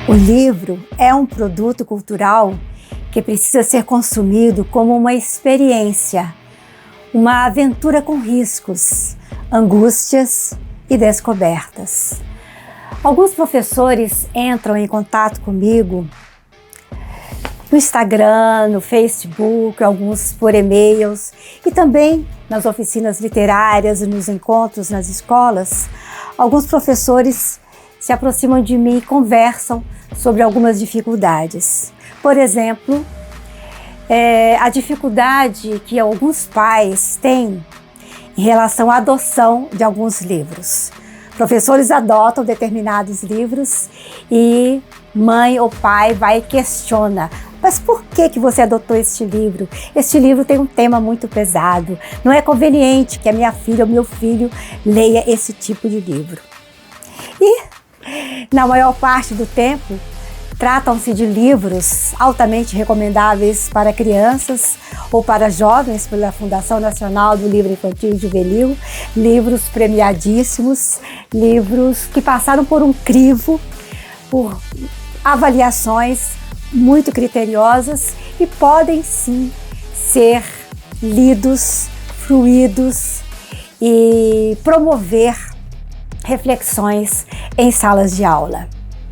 O livro é um produto cultural que precisa ser consumido como uma experiência, uma aventura com riscos, angústias e descobertas. Alguns professores entram em contato comigo no Instagram, no Facebook, alguns por e-mails e também nas oficinas literárias e nos encontros nas escolas. Alguns professores se aproximam de mim e conversam sobre algumas dificuldades. Por exemplo, a dificuldade que alguns pais têm em relação à adoção de alguns livros. Professores adotam determinados livros e mãe ou pai vai e questiona: mas por que você adotou este livro? Este livro tem um tema muito pesado. Não é conveniente que a minha filha ou meu filho leia esse tipo de livro. E, na maior parte do tempo, tratam-se de livros altamente recomendáveis para crianças ou para jovens pela Fundação Nacional do Livro Infantil e Juvenil, livros premiadíssimos, livros que passaram por um crivo, por avaliações muito criteriosas e podem sim ser lidos, fruídos e promover reflexões em salas de aula.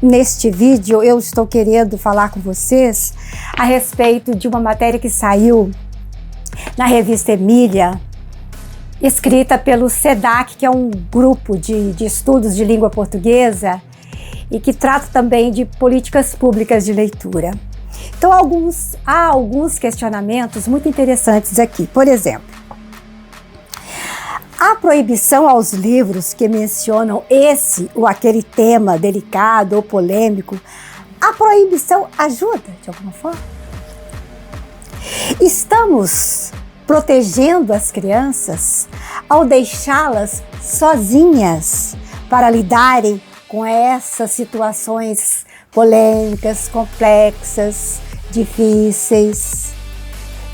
Neste vídeo eu estou querendo falar com vocês a respeito de uma matéria que saiu na revista Emília, escrita pelo SEDAC, que é um grupo de estudos de língua portuguesa e que trata também de políticas públicas de leitura. Então há alguns questionamentos muito interessantes aqui. Por exemplo, a proibição aos livros que mencionam esse ou aquele tema delicado ou polêmico, a proibição ajuda de alguma forma? Estamos protegendo as crianças ao deixá-las sozinhas para lidarem com essas situações polêmicas, complexas, difíceis,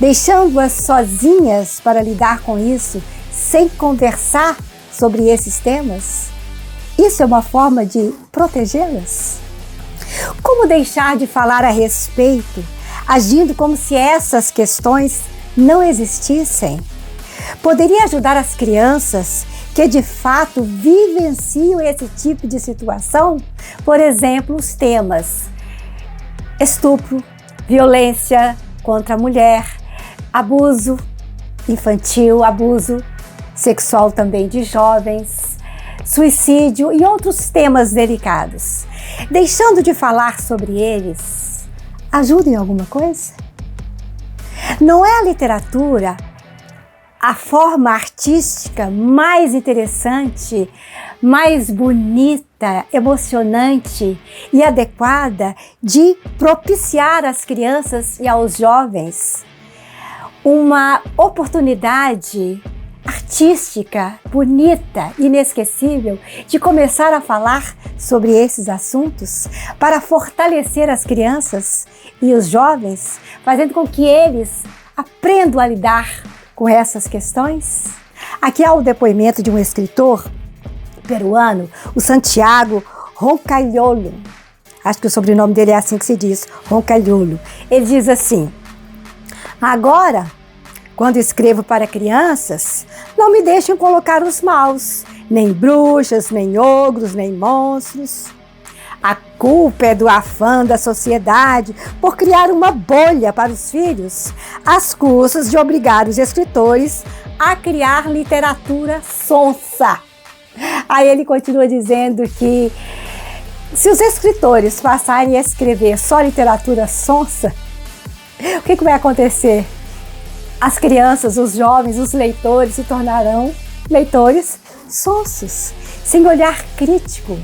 deixando-as sozinhas para lidar com isso, sem conversar sobre esses temas? Isso é uma forma de protegê-las? Como deixar de falar a respeito, agindo como se essas questões não existissem? Poderia ajudar as crianças que de fato vivenciam esse tipo de situação? Por exemplo, os temas estupro, violência contra a mulher, abuso infantil, abuso sexual também de jovens, suicídio e outros temas delicados. Deixando de falar sobre eles, ajuda em alguma coisa? Não é a literatura a forma artística mais interessante, mais bonita, emocionante e adequada de propiciar às crianças e aos jovens uma oportunidade artística, bonita, inesquecível, de começar a falar sobre esses assuntos para fortalecer as crianças e os jovens, fazendo com que eles aprendam a lidar com essas questões? Aqui há o depoimento de um escritor peruano, o Santiago Roncalholo. Acho que o sobrenome dele é assim que se diz, Roncalholo. Ele diz assim: agora, quando escrevo para crianças, não me deixem colocar os maus, nem bruxas, nem ogros, nem monstros. A culpa é do afã da sociedade por criar uma bolha para os filhos, às custas de obrigar os escritores a criar literatura sonsa. Aí ele continua dizendo que se os escritores passarem a escrever só literatura sonsa, o que vai acontecer? As crianças, os jovens, os leitores se tornarão leitores sonsos, sem olhar crítico,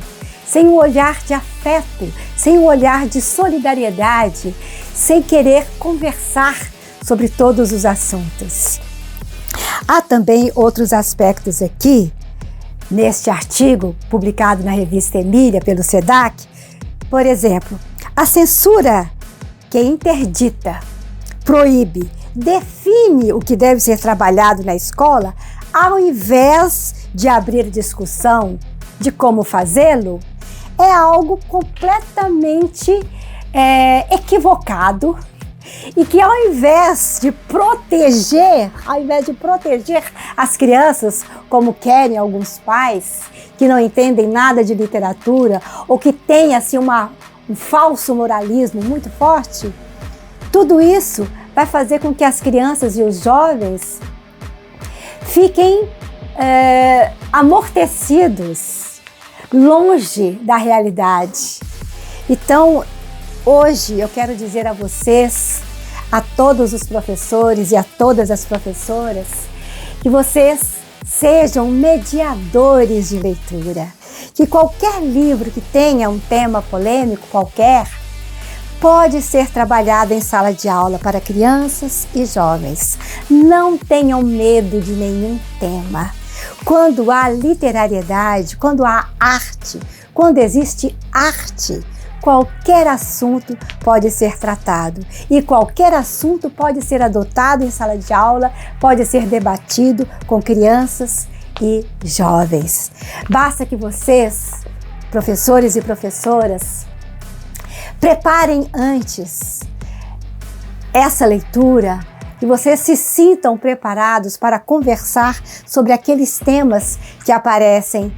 sem um olhar de afeto, sem um olhar de solidariedade, sem querer conversar sobre todos os assuntos. Há também outros aspectos aqui, neste artigo publicado na revista Emília pelo SEDAC. Por exemplo, a censura que interdita, proíbe, define o que deve ser trabalhado na escola, ao invés de abrir discussão de como fazê-lo, é algo completamente equivocado e que ao invés de proteger as crianças, como querem alguns pais que não entendem nada de literatura ou que têm assim um falso moralismo muito forte, tudo isso vai fazer com que as crianças e os jovens fiquem amortecidos, longe da realidade. Então, hoje eu quero dizer a vocês, a todos os professores e a todas as professoras, que vocês sejam mediadores de leitura. Que qualquer livro que tenha um tema polêmico qualquer, pode ser trabalhado em sala de aula para crianças e jovens. Não tenham medo de nenhum tema. Quando há literariedade, quando há arte, quando existe arte, qualquer assunto pode ser tratado e qualquer assunto pode ser adotado em sala de aula, pode ser debatido com crianças e jovens. Basta que vocês, professores e professoras, preparem antes essa leitura, que vocês se sintam preparados para conversar sobre aqueles temas que aparecem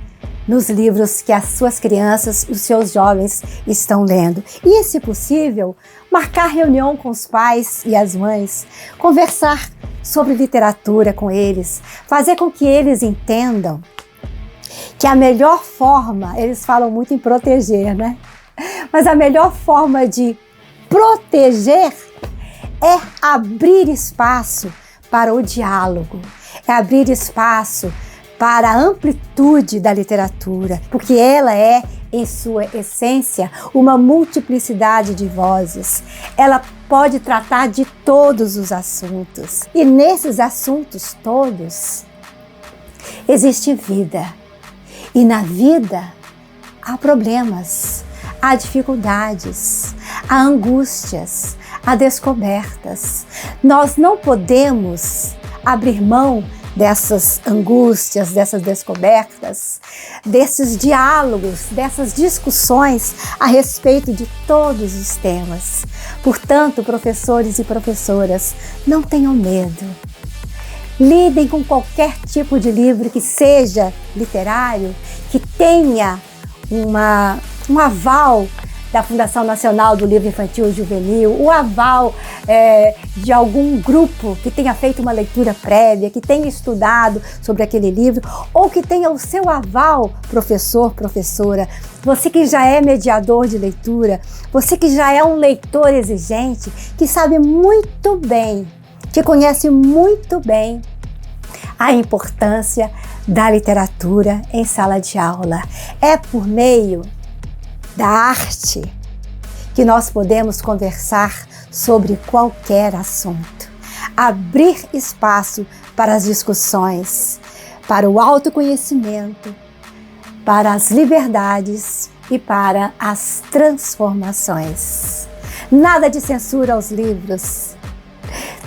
nos livros que as suas crianças e os seus jovens estão lendo. E, se possível, marcar reunião com os pais e as mães, conversar sobre literatura com eles, fazer com que eles entendam que a melhor forma, eles falam muito em proteger, né? Mas a melhor forma de proteger é abrir espaço para o diálogo, é abrir espaço para a amplitude da literatura, porque ela é, em sua essência, uma multiplicidade de vozes. Ela pode tratar de todos os assuntos. E nesses assuntos todos, existe vida. E na vida, há problemas, há dificuldades, há angústias, há descobertas. Nós não podemos abrir mão dessas angústias, dessas descobertas, desses diálogos, dessas discussões a respeito de todos os temas. Portanto, professores e professoras, não tenham medo. Lidem com qualquer tipo de livro que seja literário, que tenha um aval da Fundação Nacional do Livro Infantil e Juvenil, o aval de algum grupo que tenha feito uma leitura prévia, que tenha estudado sobre aquele livro, ou que tenha o seu aval, professor, professora, você que já é mediador de leitura, você que já é um leitor exigente, que sabe muito bem, que conhece muito bem a importância da literatura em sala de aula. É por meio da arte que nós podemos conversar sobre qualquer assunto. Abrir espaço para as discussões, para o autoconhecimento, para as liberdades e para as transformações. Nada de censura aos livros.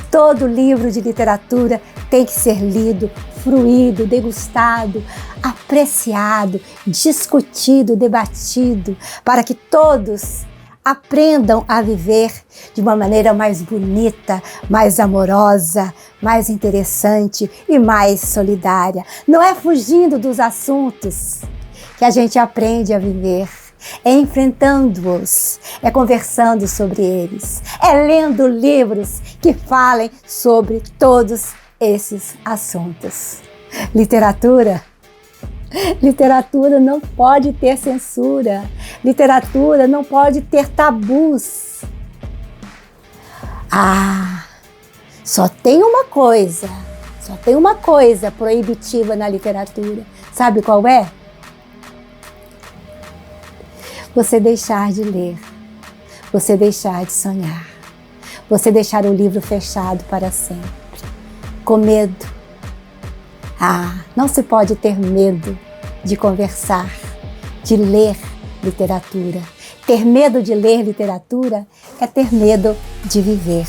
Todo livro de literatura tem que ser lido, fruído, degustado, apreciado, discutido, debatido, para que todos aprendam a viver de uma maneira mais bonita, mais amorosa, mais interessante e mais solidária. Não é fugindo dos assuntos que a gente aprende a viver, é enfrentando-os, é conversando sobre eles, é lendo livros que falem sobre todos esses assuntos. Literatura não pode ter censura. Literatura não pode ter tabus. Só tem uma coisa proibitiva na literatura. Sabe qual é? Você deixar de ler, você deixar de sonhar, você deixar o livro fechado para sempre, com medo. Não se pode ter medo de conversar, de ler literatura. Ter medo de ler literatura é ter medo de viver.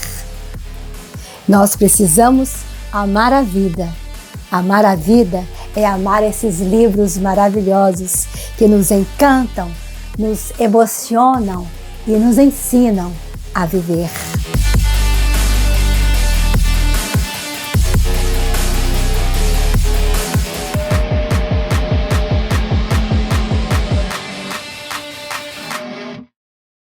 Nós precisamos amar a vida. Amar a vida é amar esses livros maravilhosos que nos encantam, nos emocionam e nos ensinam a viver.